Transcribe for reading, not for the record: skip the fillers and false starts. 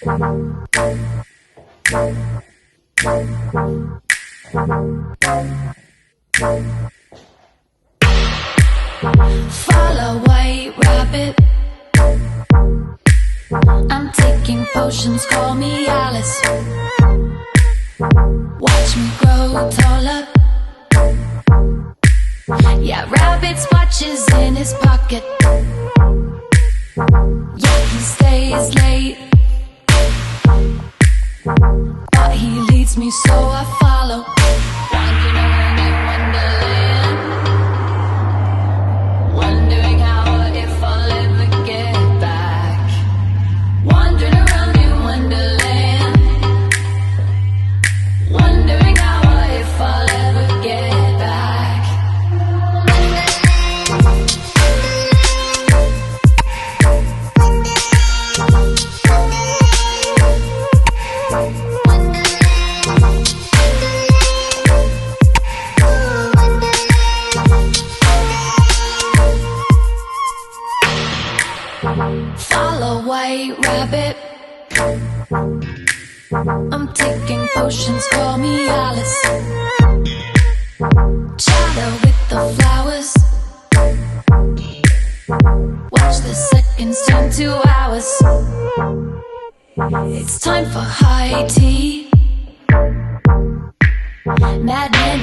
Follow white rabbit. I'm taking potions, call me Alice. Watch me grow taller. Yeah, rabbit's watches in his pocket. Yeah, he stays late, but he leads me so I follow. Wandering around in Wonderland, wondering how if I'll ever get back. Wandering around in Wonderland, wondering how if I'll ever get back. Follow white rabbit. I'm taking potions, call me Alice. Chatter with the flowers. Watch the seconds turn to hours. It's time for high tea. Madman.